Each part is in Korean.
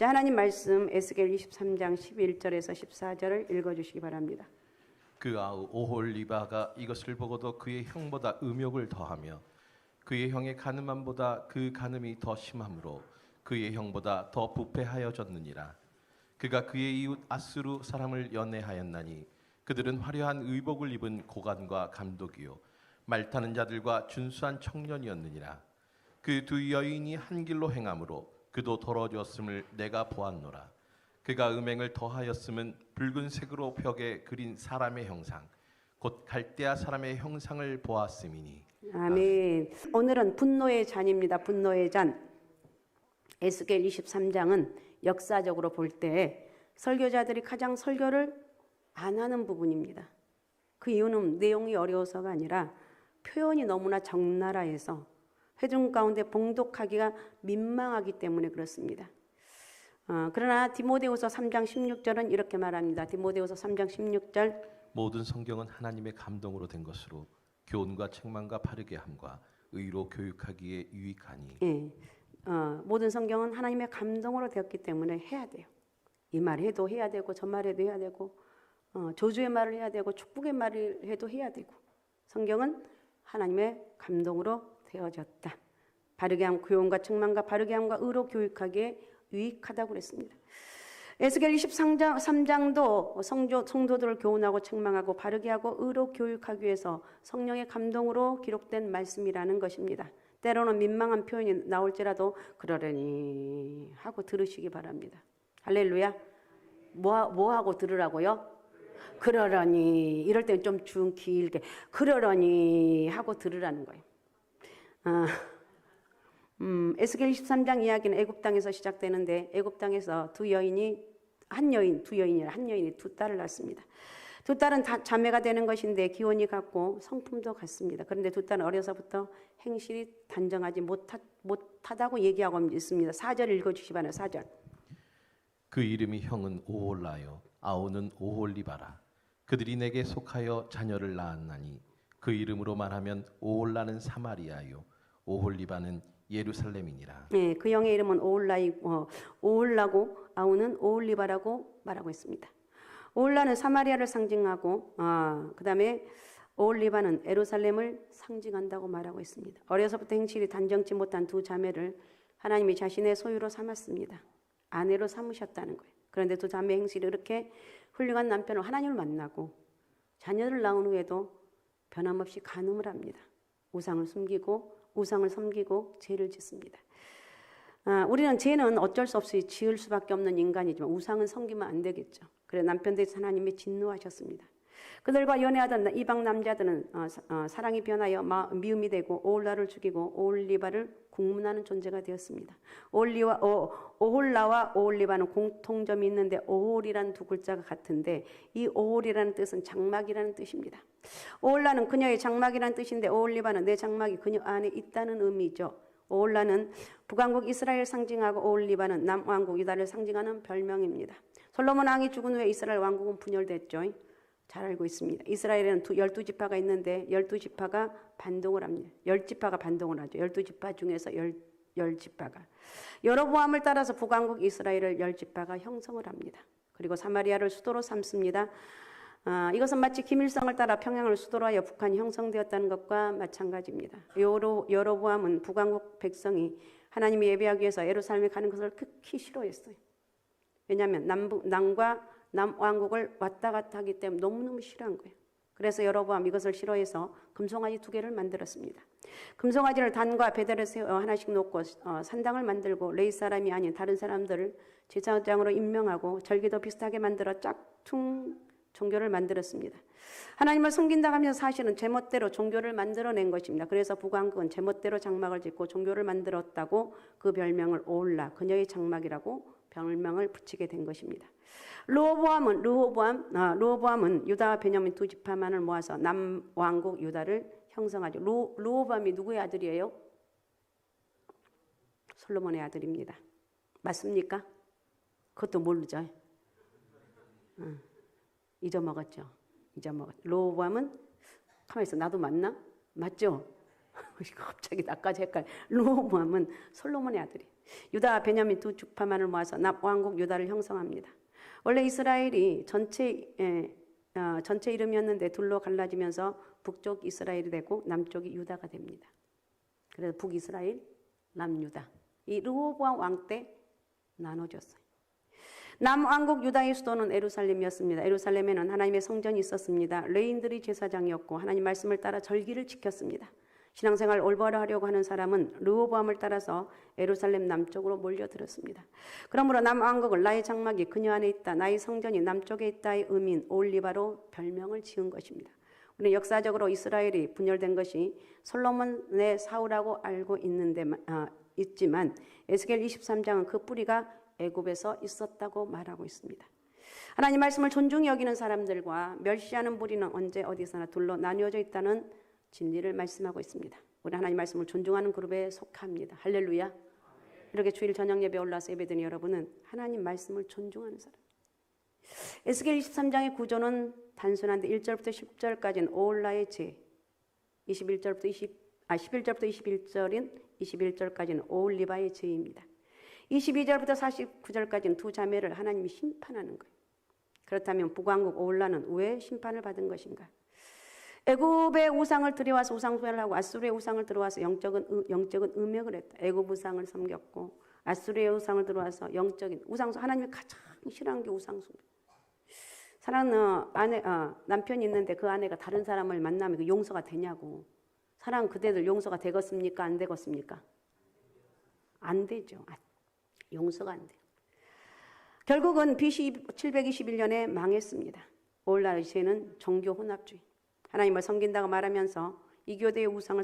자, 하나님 말씀 에스겔 23장 11절에서 14절을 읽어주시기 바랍니다. 그 아우 오홀리바가 이것을 보고도 그의 형보다 음욕을 더하며 그의 형의 가늠함보다 그 가늠이 더 심함으로 그의 형보다 더 부패하여졌느니라. 그가 그의 이웃 아수르 사람을 연애하였나니 그들은 화려한 의복을 입은 고관과 감독이요 말 타는 자들과 준수한 청년이었느니라. 그 두 여인이 한 길로 행함으로 그도 더러워졌음을 내가 보았노라. 그가 음행을 더하였음은 붉은색으로 벽에 그린 사람의 형상 곧 갈대아 사람의 형상을 보았음이니. 아멘. 오늘은 분노의 잔입니다. 분노의 잔. 에스겔 23장은 역사적으로 볼 때 설교자들이 가장 설교를 안 하는 부분입니다. 그 이유는 내용이 어려워서가 아니라 표현이 너무나 적나라해서 회중 가운데 봉독하기가 민망하기 때문에 그렇습니다. 그러나 디모데후서 3장 16절은 이렇게 말합니다. 디모데후서 3장 16절 모든 성경은 하나님의 감동으로 된 것으로 교훈과 책망과 바르게 함과 의로 교육하기에 유익하니. 예, 모든 성경은 하나님의 감동으로 되었기 때문에 해야 돼요. 이 말 해도 해야 되고 저 말 해도 해야 되고 저주의 말을 해야 되고 축복의 말을 해도 해야 되고 성경은 하나님의 감동으로 되어졌다. 바르게 함, 교훈과 책망과 바르게 함과 의로 교육하기에 유익하다고 그랬습니다. 에스겔 23장도 성도들을 교훈하고 책망하고 바르게 하고 의로 교육하기 위해서 성령의 감동으로 기록된 말씀이라는 것입니다. 때로는 민망한 표현이 나올지라도 그러려니 하고 들으시기 바랍니다. 할렐루야. 뭐 하고 들으라고요? 그러려니. 이럴 땐 좀 길게 그러려니 하고 들으라는 거예요. 에스겔 23장 이야기는 애굽 땅에서 시작되는데 애굽 땅에서 두 여인이 한 여인이 두 딸을 낳습니다. 두 딸은 다 자매가 되는 것인데 기혼이 같고 성품도 같습니다. 그런데 두 딸은 어려서부터 행실이 단정하지 못하다고 얘기하고 있습니다. 4절 읽어주시 바랍니다. 4절. 그 이름이 형은 오홀라요 아우는 오홀리바라. 그들이 내게 속하여 자녀를 낳았나니 그 이름으로 말하면 오홀라는 사마리아요 오홀리바는 예루살렘이니라. 네, 그 형의 이름은 오홀라고 아우는 오홀리바라고 말하고 있습니다. 오홀라는 사마리아를 상징하고 그 다음에 오홀리바는 예루살렘을 상징한다고 말하고 있습니다. 어려서부터 행실이 단정치 못한 두 자매를 하나님이 자신의 소유로 삼았습니다. 아내로 삼으셨다는 거예요. 그런데 두 자매 행실이 이렇게 훌륭한 남편을 하나님을 만나고 자녀를 낳은 후에도 변함없이 간음을 합니다. 우상을 섬기고 죄를 짓습니다. 우리는 죄는 어쩔 수 없이 지을 수밖에 없는 인간이지만 우상은 섬기면 안 되겠죠. 그래서 남편들이 하나님이 진노하셨습니다. 그들과 연애하던 이방 남자들은 사랑이 변하여 미움이 되고 오홀라를 죽이고 오홀리바를 국문하는 존재가 되었습니다. 오홀라와 오홀리바는 공통점이 있는데 오홀이라는 두 글자가 같은데 이 오홀이라는 뜻은 장막이라는 뜻입니다. 오홀라는 그녀의 장막이라는 뜻인데 오홀리바는 내 장막이 그녀 안에 있다는 의미죠. 오홀라는 북왕국 이스라엘을 상징하고 오홀리바는 남왕국 유다를 상징하는 별명입니다. 솔로몬 왕이 죽은 후에 이스라엘 왕국은 분열됐죠. 잘 알고 있습니다. 이스라엘에는 12지파가 있는데 12지파가 반동을 합니다. 10지파가 반동을 하죠. 12지파 중에서 10지파가. 여로보암을 따라서 북왕국 이스라엘을 10지파가 형성을 합니다. 그리고 사마리아를 수도로 삼습니다. 이것은 마치 김일성을 따라 평양을 수도로 하여 북한이 형성되었다는 것과 마찬가지입니다. 여로보암은 북왕국 백성이 하나님이 예배하기 위해서 예루살렘에 가는 것을 극히 싫어했어요. 왜냐하면 남과 남왕국을 왔다 갔다 하기 때문에 너무너무 싫어한 거예요. 그래서 여로보암 이것을 싫어해서 금송아지 2개를 만들었습니다. 금송아지를 단과 베델에 세워 하나씩 놓고 산당을 만들고 레위 사람이 아닌 다른 사람들을 제사장으로 임명하고 절기도 비슷하게 만들어 짝퉁 종교를 만들었습니다. 하나님을 섬긴다 하면서 사실은 제멋대로 종교를 만들어낸 것입니다. 그래서 북왕국은 제멋대로 장막을 짓고 종교를 만들었다고 그 별명을 오홀라, 그녀의 장막이라고 별명을 붙이게 된 것입니다. 르호보암은 유다와 베냐민 두 지파만을 모아서 남왕국 유다를 형성하죠. 르호보암이 누구의 아들이에요? 솔로몬의 아들입니다. 맞습니까? 그것도 모르죠. 잊어먹었죠. 르호보암은 가만히 있어. 나도 맞나? 맞죠? 갑자기 나까지 헷갈려. 르호보암은 솔로몬의 아들이에요. 유다, 베냐민 두 지파만을 모아서 남왕국 유다를 형성합니다. 원래 이스라엘이 전체 이름이었는데 둘로 갈라지면서 북쪽 이스라엘이 되고 남쪽이 유다가 됩니다. 그래서 북이스라엘, 남유다. 이 르호보암 왕 때 나눠졌어요. 남왕국 유다의 수도는 예루살렘이었습니다. 예루살렘에는 하나님의 성전이 있었습니다. 레인들이 제사장이었고 하나님 말씀을 따라 절기를 지켰습니다. 신앙생활 올바로 하려고 하는 사람은 르호보암을 따라서 예루살렘 남쪽으로 몰려들었습니다. 그러므로 남왕국을 나의 장막이 그녀 안에 있다, 나의 성전이 남쪽에 있다의 의미인 올리바로 별명을 지은 것입니다. 우리는 역사적으로 이스라엘이 분열된 것이 솔로몬의 사후라고 알고 있지만 에스겔 23장은 그 뿌리가 애굽에서 있었다고 말하고 있습니다. 하나님 말씀을 존중히 여기는 사람들과 멸시하는 무리는 언제 어디서나 둘로 나뉘어져 있다는 진리를 말씀하고 있습니다. 우리 하나님 말씀을 존중하는 그룹에 속합니다. 할렐루야. 이렇게 주일 저녁 예배 올라서 예배드린 여러분은 하나님 말씀을 존중하는 사람. 에스겔 23장의 구조는 단순한데 1절부터 10절까지는 오홀라의 죄, 11절부터 21절인 21절까지는 오홀리바의 죄입니다. 22절부터 49절까지는 두 자매를 하나님이 심판하는 거예요. 그렇다면 북왕국 오홀라는 왜 심판을 받은 것인가? 애굽의 우상을 들여와서 우상숭배를 하고 아수르의 우상을 들어와서 영적인 음역을 했다. 애굽 우상을 섬겼고 아수르의 우상을 들어와서 영적인 우상숭배. 하나님이 가장 싫어하는 게 우상숭배. 사랑하는 남편이 있는데 그 아내가 다른 사람을 만나면 그 용서가 되냐고. 사랑 그대들 용서가 되겠습니까? 안 되겠습니까? 안 되죠. 용서가 안 돼요. 결국은 BC 721년에 망했습니다. 오홀라의 죄는 종교 혼합주의. 하나님을 섬긴다고 말하면서 이교대의 우상을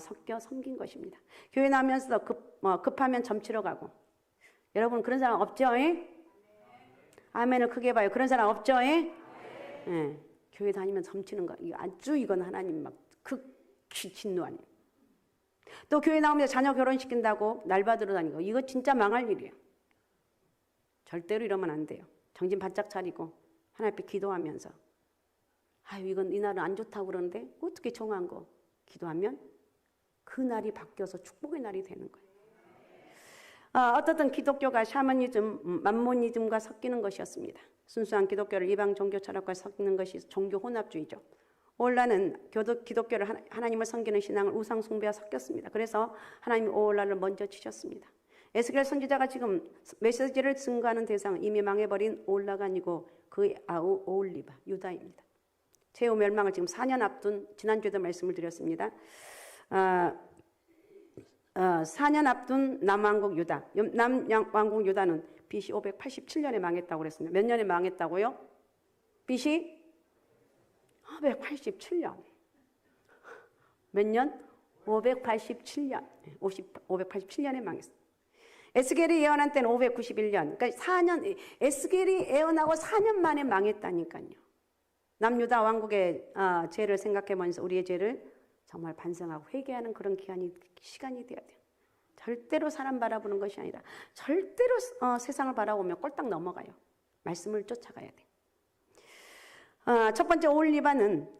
섞여 섬긴 것입니다. 교회 나오면서도 급하면 점치러 가고. 여러분 그런 사람 없죠? 아멘을 크게 봐요. 그런 사람 없죠? 예. 교회 다니면 점치는 거. 이건 하나님 막 극히 진노하네요. 또 교회 나오면서 자녀 결혼시킨다고 날 받으러 다니고. 이거 진짜 망할 일이에요. 절대로 이러면 안 돼요. 정신 바짝 차리고 하나님 앞에 기도하면서 이건 이 날은 안 좋다고 그러는데 어떻게 정한 거 기도하면 그 날이 바뀌어서 축복의 날이 되는 거예요. 어떻든 기독교가 샤머니즘, 만모니즘과 섞이는 것이었습니다. 순수한 기독교를 이방 종교 철학과 섞이는 것이 종교 혼합주의죠. 오홀라는 기독교를 하나님을 섬기는 신앙을 우상 숭배와 섞였습니다. 그래서 하나님이 오홀라를 먼저 치셨습니다. 에스겔 선지자가 지금 메시지를 증거하는 대상은 이미 망해버린 오홀라가 아니고 그의 아우 오홀리바 유다입니다. 최후 멸망을 지금 4년 앞둔 지난주에도 말씀을 드렸습니다. 4년 앞둔 남왕국 유다. 남왕국 유다는 BC 587년에 망했다고 그랬습니다. 몇 년에 망했다고요? BC 587년. 몇 년? 587년. 587년에 망했어요. 에스겔이 예언한 때는 591년. 그러니까 4년, 에스겔이 예언하고 4년 만에 망했다니까요. 남유다 왕국의 죄를 생각해보면서 우리의 죄를 정말 반성하고 회개하는 그런 시간이 돼야 돼요. 절대로 사람 바라보는 것이 아니라 절대로 세상을 바라보며 꼴딱 넘어가요. 말씀을 쫓아가야 돼요. 첫 번째 오홀리바는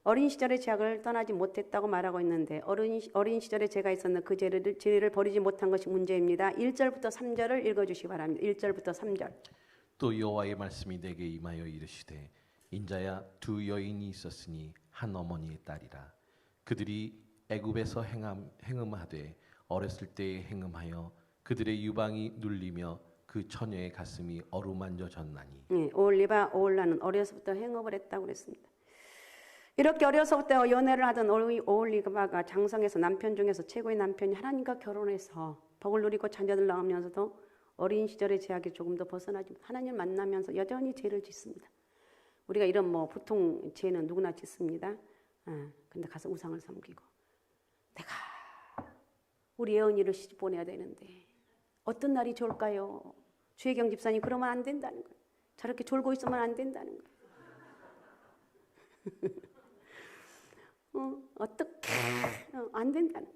어린 시절의 죄악을 떠나지 못했다고 말하고 있는데 어린 시절에 죄가 있었는 그 죄를 버리지 못한 것이 문제입니다. 1절부터 3절을 읽어주시기 바랍니다. 1절부터 3절. 또 여호와의 말씀이 내게 임하여 이르시되 인자야 두 여인이 있었으니 한 어머니의 딸이라. 그들이 애굽에서 행음하되 어렸을 때에 행음하여 그들의 유방이 눌리며 그 처녀의 가슴이 어루만져졌나니. 오홀리바 오홀라는 어려서부터 행업을 했다고 그랬습니다. 이렇게 어려서부터 연애를 하던 오홀리바가 장성해서 남편 중에서 최고의 남편이 하나님과 결혼해서 복을 누리고 자녀들 낳으면서도 어린 시절의 죄악이 조금 더 벗어나지 하나님을 만나면서 여전히 죄를 짓습니다. 우리가 이런 보통 죄는 누구나 짓습니다. 근데 가서 우상을 섬기고 내가 우리 예언이를 시집 보내야 되는데 어떤 날이 좋을까요? 주혜경 집사님 그러면 안 된다는 거예요. 저렇게 졸고 있으면 안 된다는 거예요. 어떻게 안 된다는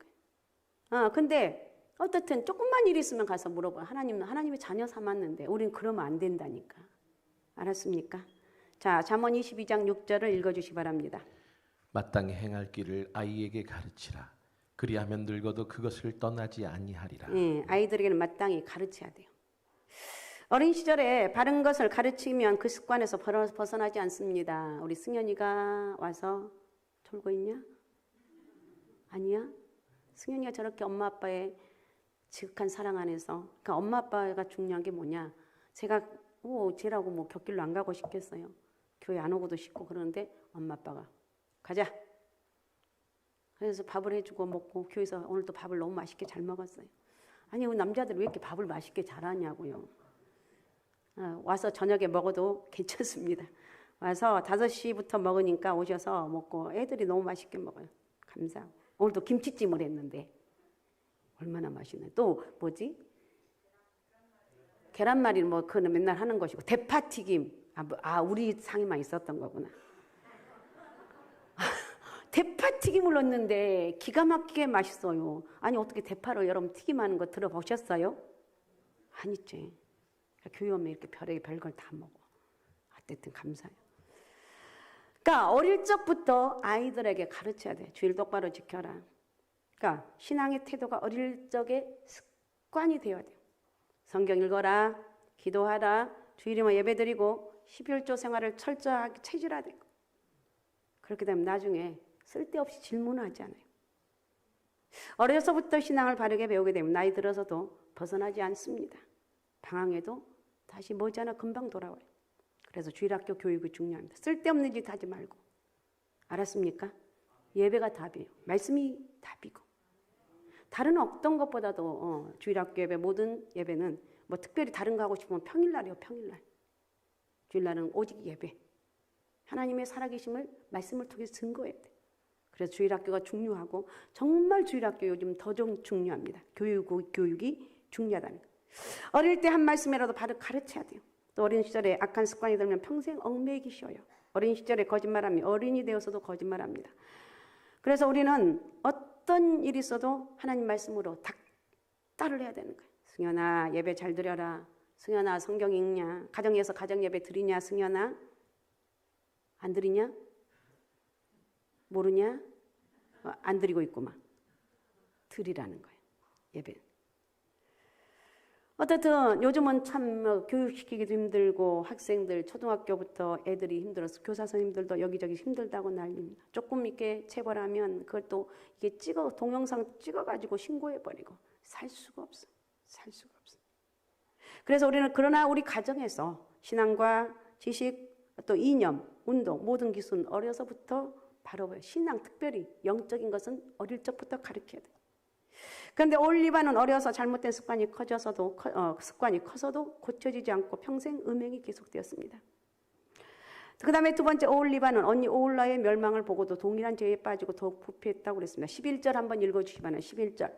거예요. 근데 어떻든 조금만 일 있으면 가서 물어봐. 하나님의 자녀 삼았는데 우린 그러면 안 된다니까. 알았습니까? 자, 잠언 22장 6절을 읽어주시기 바랍니다. 마땅히 행할 길을 아이에게 가르치라. 그리하면 늙어도 그것을 떠나지 아니하리라. 예, 아이들에게는 마땅히 가르쳐야 돼요. 어린 시절에 바른 것을 가르치면 그 습관에서 벗어나지 않습니다. 우리 승현이가 와서 졸고 있냐? 아니야? 승현이가 저렇게 엄마 아빠의 지극한 사랑 안에서, 그러니까 엄마 아빠가 중요한 게 뭐냐? 제가 쟤라고 뭐 곁길로 안 가고 싶겠어요. 교회 안 오고도 싶고 그러는데 엄마 아빠가 가자. 그래서 밥을 해주고 먹고 교회에서 오늘도 밥을 너무 맛있게 잘 먹었어요. 아니 우리 남자들 왜 이렇게 밥을 맛있게 잘하냐고요. 와서 저녁에 먹어도 괜찮습니다. 와서 5시부터 먹으니까 오셔서 먹고 애들이 너무 맛있게 먹어요. 감사하고. 오늘도 김치찜을 했는데 얼마나 맛있네. 또 뭐지? 계란말이는 뭐 그거는 맨날 하는 것이고 대파튀김. 우리 상에만 있었던 거구나. 대파튀김을 넣었는데 기가 막히게 맛있어요. 아니 어떻게 대파를 여러분 튀김하는 거 들어보셨어요? 아니지. 교회 오면 이렇게 별걸 다 먹어. 어쨌든 감사해요. 그러니까 어릴 적부터 아이들에게 가르쳐야 돼. 주일 똑바로 지켜라. 그러니까 신앙의 태도가 어릴 적에 습관이 되어야 돼요. 성경 읽어라, 기도하라, 주일이면 예배드리고 11조 생활을 철저하게 체질화야 되고 그렇게 되면 나중에 쓸데없이 질문하지 않아요. 어려서부터 신앙을 바르게 배우게 되면 나이 들어서도 벗어나지 않습니다. 방황해도 다시 머지않아 금방 돌아와요. 그래서 주일학교 교육이 중요합니다. 쓸데없는 짓 하지 말고. 알았습니까? 예배가 답이에요. 말씀이 답이고. 다른 어떤 것보다도 주일학교 예배, 모든 예배는 뭐 특별히 다른 거 하고 싶으면 평일날이요. 평일날. 주일날은 오직 예배. 하나님의 살아계심을 말씀을 통해서 증거해야 돼. 그래서 주일학교가 중요하고 정말 주일학교 요즘 더 중요합니다. 교육이 중요하다는 거. 어릴 때 한 말씀이라도 바로 가르쳐야 돼요. 또 어린 시절에 악한 습관이 들면 평생 얽매이기 쉬워요. 어린 시절에 거짓말하면 어린이 되어서도 거짓말합니다. 그래서 우리는 어떤 일이 있어도 하나님 말씀으로 닥달을 해야 되는 거예요. 승현아 예배 잘 드려라. 승현아 성경 읽냐. 가정에서 가정 예배 드리냐. 승현아 안 드리냐? 모르냐? 안 드리고 있구만. 드리라는 거예요. 예배. 어쨌든 요즘은 참 교육시키기도 힘들고 학생들 초등학교부터 애들이 힘들어서 교사 선생님들도 여기저기 힘들다고 난립니다. 조금 이렇게 체벌하면 그걸 또 이게 동영상 찍어가지고 신고해버리고 살 수가 없어. 살 수가 없어. 그래서 우리는 그러나 우리 가정에서 신앙과 지식 또 이념, 운동 모든 기술은 어려서부터 바로 신앙 특별히 영적인 것은 어릴 적부터 가르쳐야 돼요. 그런데 올리바는 어려서 잘못된 습관이 커서도 고쳐지지 않고 평생 음행이 계속되었습니다. 그 다음에 두 번째 오올리바는 언니 오올라의 멸망을 보고도 동일한 죄에 빠지고 더욱 부패했다고 그랬습니다. 11절 한번 읽어주시기 바랍니다. 11절.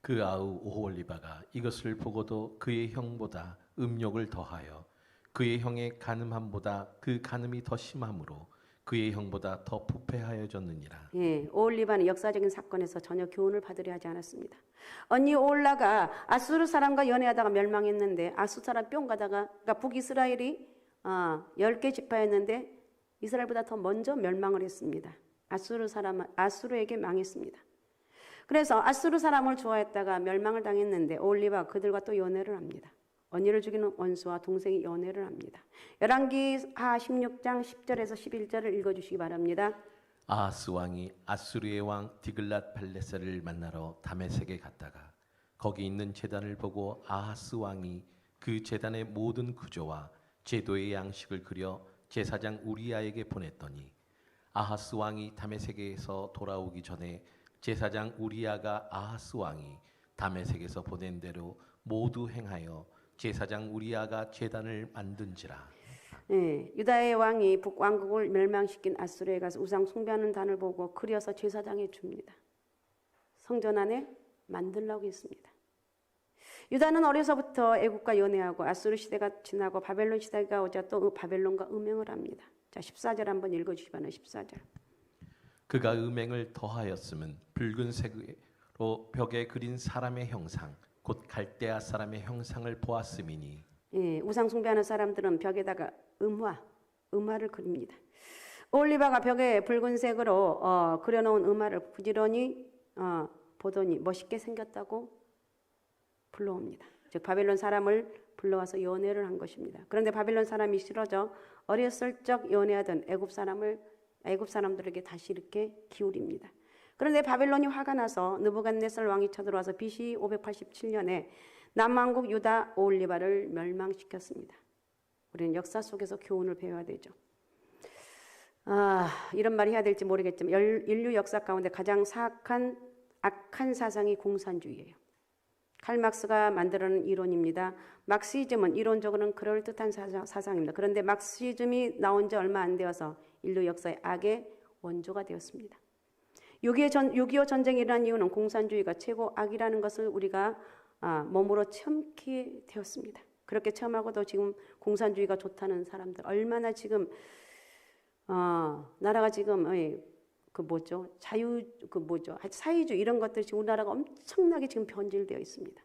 그 아우 오홀리바가 이것을 보고도 그의 형보다 음욕을 더하여 그의 형의 간음함보다 그 간음이 더 심함으로 그의 형보다 더 부패하여졌느니라. 예, 오올리바는 역사적인 사건에서 전혀 교훈을 받으려 하지 않았습니다. 언니 오올라가 아수르 사람과 연애하다가 멸망했는데 아수르 사람 뿅 가다가 그러니까 북이스라엘이 10개 지파였는데 이스라엘보다 더 먼저 멸망을 했습니다. 아수르에게 망했습니다. 그래서 아수르 사람을 좋아했다가 멸망을 당했는데 오올리바가 그들과 또 연애를 합니다. 언니를 죽이는 원수와 동생이 연애를 합니다. 열왕기하 16장 10절에서 11절을 읽어주시기 바랍니다. 아하스 왕이 아수르의 왕 디글랏 발레셀을 만나러 다메섹에 갔다가 거기 있는 제단을 보고 아하스 왕이 그 제단의 모든 구조와 제도의 양식을 그려 제사장 우리아에게 보냈더니 아하스 왕이 다메섹에서 돌아오기 전에 제사장 우리아가 아하스 왕이 다메섹에서 보낸 대로 모두 행하여 제사장 우리아가 제단을 만든지라. 네, 유다의 왕이 북왕국을 멸망시킨 아수르에 가서 우상 숭배하는 단을 보고 그려서 제사장에 줍니다. 성전 안에 만들라고 했습니다. 유다는 어려서부터 애국과 연애하고 아수르 시대가 지나고 바벨론 시대가 오자 또 바벨론과 음행을 합니다. 자, 14절 한번 읽어주시기 바랍니다. 14절. 그가 음행을 더하였음은 붉은색으로 벽에 그린 사람의 형상 곧 갈대아 사람의 형상을 보았음이니. 예, 우상 숭배하는 사람들은 벽에다가 음화를 그립니다. 올리바가 벽에 붉은색으로 그려놓은 음화를 부지런히 보더니 멋있게 생겼다고 불러옵니다. 즉 바벨론 사람을 불러와서 연애를 한 것입니다. 그런데 바벨론 사람이 싫어져 어렸을 적 연애하던 애굽 사람들에게 다시 이렇게 기울입니다. 그런데 바벨론이 화가 나서 느부갓네살 왕이 쳐들어와서 BC 587년에 남왕국 유다 오홀리바를 멸망시켰습니다. 우리는 역사 속에서 교훈을 배워야 되죠. 이런 말 해야 될지 모르겠지만 인류 역사 가운데 가장 악한 사상이 공산주의예요. 칼 막스가 만들어낸 이론입니다. 막시즘은 이론적으로는 그럴듯한 사상입니다. 그런데 막시즘이 나온 지 얼마 안 되어서 인류 역사의 악의 원조가 되었습니다. 6.25 전쟁이 일어난 이유는 공산주의가 최고 악이라는 것을 우리가 몸으로 체험케 되었습니다. 그렇게 체험하고도 지금 공산주의가 좋다는 사람들 얼마나 지금 나라가 지금 사회주의 이런 것들이 지금 우리나라가 엄청나게 지금 변질되어 있습니다.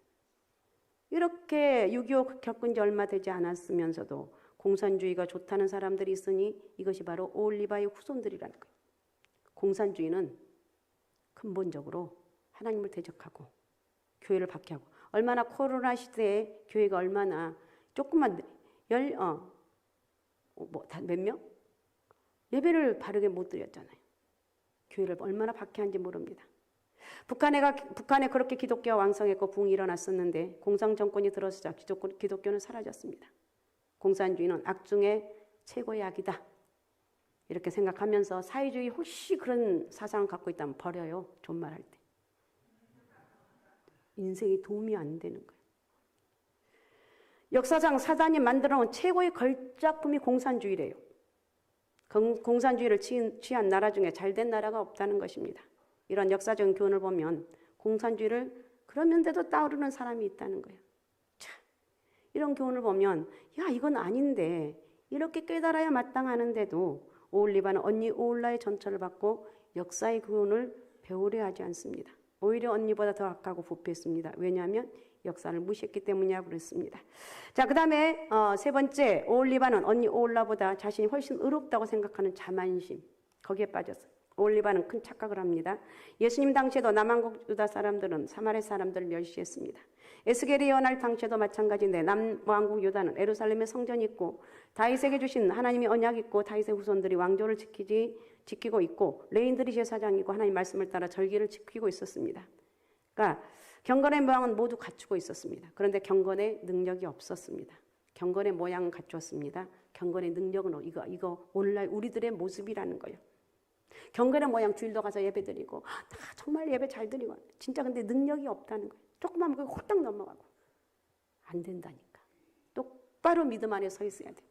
이렇게 6.25 겪은 지 얼마 되지 않았으면서도 공산주의가 좋다는 사람들이 있으니 이것이 바로 오홀리바의 후손들이라는 거예요. 공산주의는 근본적으로 하나님을 대적하고 교회를 박해하고 얼마나 코로나 시대에 교회가 얼마나 조금만 몇 명? 예배를 바르게 못 드렸잖아요. 교회를 얼마나 박해한지 모릅니다. 북한에 그렇게 기독교가 왕성했고 부흥이 일어났었는데 공산 정권이 들어서자 기독교는 사라졌습니다. 공산주의는 악 중에 최고의 악이다. 이렇게 생각하면서 사회주의 혹시 그런 사상을 갖고 있다면 버려요. 존말할 때. 인생이 도움이 안 되는 거예요. 역사상 사단이 만들어놓은 최고의 걸작품이 공산주의래요. 공산주의를 취한 나라 중에 잘된 나라가 없다는 것입니다. 이런 역사적인 교훈을 보면 공산주의를 그러면서도 따르는 사람이 있다는 거예요. 참, 이런 교훈을 보면 이건 아닌데 이렇게 깨달아야 마땅하는데도 오홀리바는 언니 오홀라의 전처를 받고 역사의 교훈을 배우려 하지 않습니다. 오히려 언니보다 더 악하고 부패했습니다. 왜냐하면 역사를 무시했기 때문이라고 그랬습니다. 자, 그 다음에 세 번째, 오홀리바는 언니 오홀라보다 자신이 훨씬 의롭다고 생각하는 자만심, 거기에 빠졌어요. 오홀리바는 큰 착각을 합니다. 예수님 당시에도 남왕국 유다 사람들은 사마리 사람들을 멸시했습니다. 에스겔이 예언할 당시에도 마찬가지인데 남왕국 유다는 예루살렘에 성전이 있고 다윗에게 주신 하나님의 언약이 있고 다윗의 후손들이 왕조를 지키고 있고 레인들이 제사장이고 하나님 말씀을 따라 절기를 지키고 있었습니다. 그러니까 경건의 모양은 모두 갖추고 있었습니다. 그런데 경건의 능력이 없었습니다. 경건의 모양은 갖추었습니다. 경건의 능력은 이거 오늘날 우리들의 모습이라는 거예요. 경건의 모양 주일도 가서 예배 드리고 정말 예배 잘 드리고 진짜 근데 능력이 없다는 거예요. 조금만 먹고 홀딱 넘어가고 안 된다니까. 똑바로 믿음 안에 서 있어야 돼요.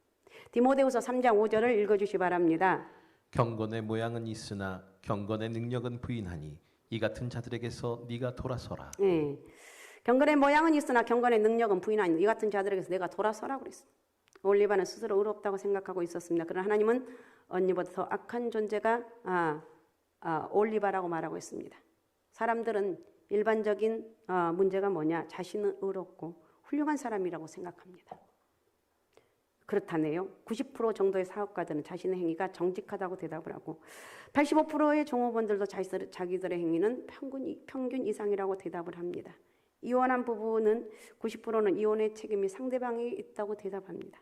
디모데후서 3장 5절을 읽어주시 바랍니다. 경건의 모양은 있으나 경건의 능력은 부인하니 이 같은 자들에게서 네가 돌아서라. 네. 경건의 모양은 있으나 경건의 능력은 부인하니 이 같은 자들에게서 내가 돌아서라 그랬어. 오홀리바는 스스로 의롭다고 생각하고 있었습니다. 그러나 하나님은 언니보다 더 악한 존재가 오홀리바라고 말하고 있습니다. 사람들은 일반적인 문제가 뭐냐? 자신은 의롭고 훌륭한 사람이라고 생각합니다. 그렇다네요. 90% 정도의 사업가들은 자신의 행위가 정직하다고 대답을 하고 85%의 종업원들도 자기들의 행위는 평균 이상이라고 대답을 합니다. 이혼한 부부는 90%는 이혼의 책임이 상대방에 있다고 대답합니다.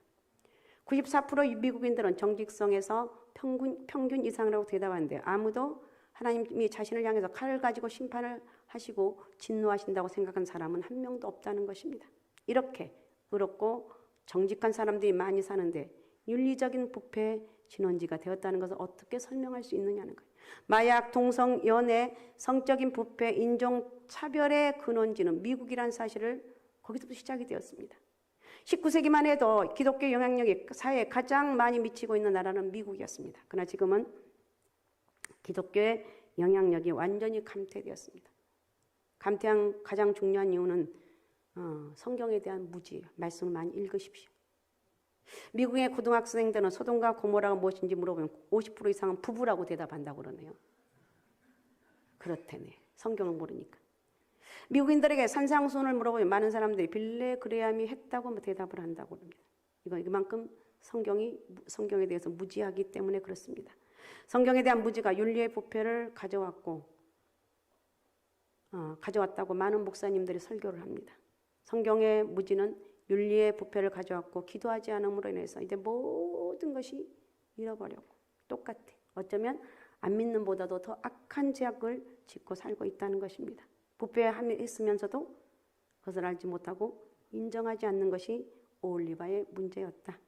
94% 미국인들은 정직성에서 평균 이상이라고 대답하는데 아무도 하나님이 자신을 향해서 칼을 가지고 심판을 하시고 진노하신다고 생각한 사람은 한 명도 없다는 것입니다. 이렇게 의롭고 정직한 사람들이 많이 사는데 윤리적인 부패의 진원지가 되었다는 것을 어떻게 설명할 수 있느냐는 거예요. 마약, 동성, 연애, 성적인 부패, 인종차별의 근원지는 미국이라는 사실을 거기서부터 시작이 되었습니다. 19세기만 해도 기독교 영향력이 사회에 가장 많이 미치고 있는 나라는 미국이었습니다. 그러나 지금은 기독교의 영향력이 완전히 감퇴되었습니다. 감퇴한 가장 중요한 이유는 성경에 대한 무지예요. 말씀을 많이 읽으십시오. 미국의 고등학생들은 소돔과 고모라가 무엇인지 물어보면 50% 이상은 부부라고 대답한다고 그러네요. 그렇다네. 성경을 모르니까. 미국인들에게 산상수훈을 물어보면 많은 사람들이 빌레그레암이 했다고 대답을 한다고 합니다. 이만큼 성경에 대해서 무지하기 때문에 그렇습니다. 성경에 대한 무지가 윤리의 부패를 가져왔고 가져왔다고 많은 목사님들이 설교를 합니다. 성경의 무지는 윤리의 부패를 가져왔고 기도하지 않음으로 인해서 이제 모든 것이 잃어버렸고 똑같아. 어쩌면 안 믿는 보다도 더 악한 죄악을 짓고 살고 있다는 것입니다. 부패했으면서도 그것을 알지 못하고 인정하지 않는 것이 오홀리바의 문제였다.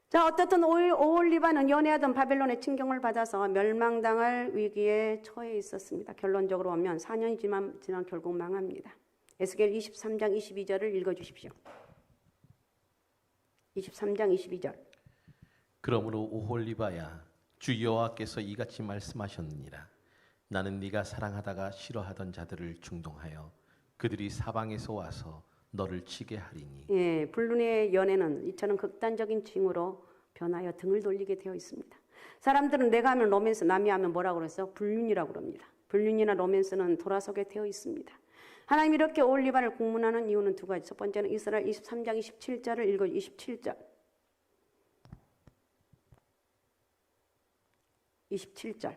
자, 어떻든 오홀리바는 연애하던 바벨론의 침경을 받아서 멸망당할 위기에 처해 있었습니다. 결론적으로 보면 4년이 지난 결국 망합니다. 에스겔 23장 22절을 읽어주십시오. 23장 22절. 그러므로 오홀리바야, 주 여호와께서 이같이 말씀하셨느니라. 나는 네가 사랑하다가 싫어하던 자들을 충동하여 그들이 사방에서 와서 너를 치게 하리니. 예, 불륜의 연애는 이처럼 극단적인 징후로 변하여 등을 돌리게 되어 있습니다. 사람들은 내가 하면 로맨스, 남이 하면 뭐라고 그랬어? 불륜이라고 그럽니다. 불륜이나 로맨스는 돌아서게 되어 있습니다. 하나님이 이렇게 오홀리바를 공문하는 이유는 두 가지. 첫 번째는 이스라엘 23장 27절을 읽어 27절. 27절.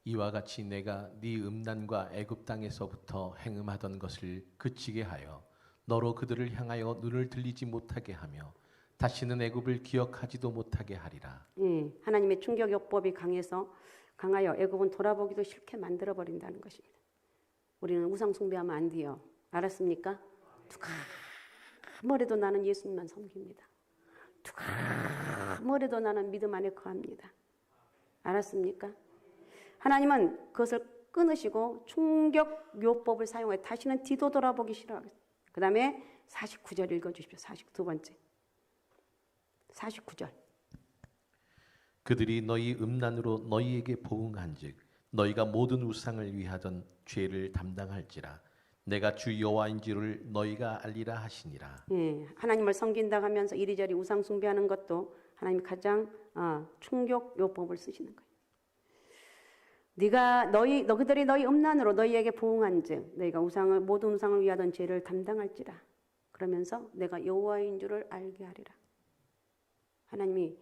이와 같이 내가 네 음란과 애굽 땅에서부터 행음하던 것을 그치게 하여 너로 그들을 향하여 눈을 들리지 못하게 하며 다시는 애굽을 기억하지도 못하게 하리라. 예, 하나님의 충격요법이 강하여 애굽은 돌아보기도 싫게 만들어 버린다는 것입니다. 우리는 우상 숭배하면 안 돼요. 알았습니까? 누가 뭐래도 나는 예수님만 섬깁니다. 누가 뭐래도 나는 믿음 안에 거합니다. 알았습니까? 하나님은 그것을 끊으시고 충격요법을 사용해 다시는 뒤도 돌아보기 싫어하겠어요. 그 다음에 49절 읽어주십시오. 42번째. 49절. 그들이 너희 음란으로 너희에게 보응한즉 너희가 모든 우상을 위하던 죄를 담당할지라. 내가 주 여호와인지를 너희가 알리라 하시니라. 예, 하나님을 섬긴다 하면서 이리저리 우상 숭배하는 것도 하나님이 가장 충격요법을 쓰시는 거예요. 그들이 너희 음란으로 너희에게 보응한즉 너희가 모든 우상을 위하던 죄를 담당할지라. 그러면서 내가 여호와인 줄을 알게 하리라. 하나님이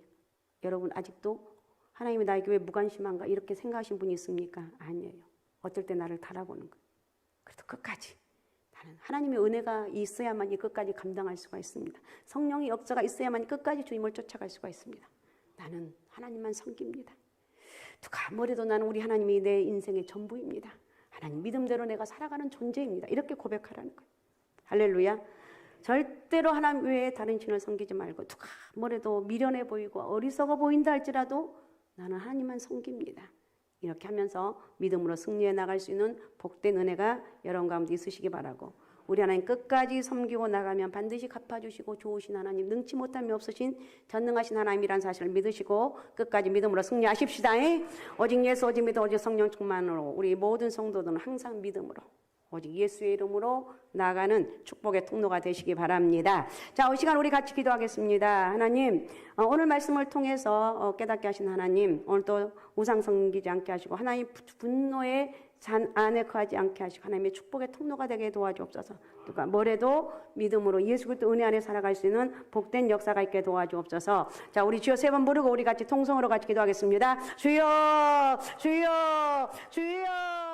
여러분 아직도 하나님이 나에게 왜 무관심한가 이렇게 생각하신 분이 있습니까? 아니에요. 어떨 때 나를 달아보는 거예요. 그래도 끝까지 나는 하나님의 은혜가 있어야만이 끝까지 감당할 수가 있습니다. 성령의 역사가 있어야만이 끝까지 주님을 쫓아갈 수가 있습니다. 나는 하나님만 섬깁니다. 누가 뭐래도 나는 우리 하나님이 내 인생의 전부입니다. 하나님 믿음대로 내가 살아가는 존재입니다. 이렇게 고백하라는 거예요. 할렐루야. 절대로 하나님 외에 다른 신을 섬기지 말고 누가 뭐래도 미련해 보이고 어리석어 보인다 할지라도 나는 하나님만 섬깁니다. 이렇게 하면서 믿음으로 승리해 나갈 수 있는 복된 은혜가 여러분 가운데 있으시기 바라고, 우리 하나님 끝까지 섬기고 나가면 반드시 갚아주시고 좋으신 하나님, 능치 못함이 없으신 전능하신 하나님이란 사실을 믿으시고 끝까지 믿음으로 승리하십시다. 오직 예수, 오직 믿음, 오직 성령 충만으로 우리 모든 성도들은 항상 믿음으로 오직 예수의 이름으로 나아가는 축복의 통로가 되시기 바랍니다. 자, 이 시간 우리 같이 기도하겠습니다. 하나님, 오늘 말씀을 통해서 깨닫게 하신 하나님, 오늘 또 우상 섬기지 않게 하시고 하나님 분노의 잔 안에 거하지 않게 하시고 하나님의 축복의 통로가 되게 도와주옵소서. 누가 뭐래도 믿음으로 예수 그리스도 은혜 안에 살아갈 수 있는 복된 역사가 있게 도와주옵소서. 자, 우리 주여 세 번 부르고 우리 같이 통성으로 같이 기도하겠습니다. 주여, 주여, 주여.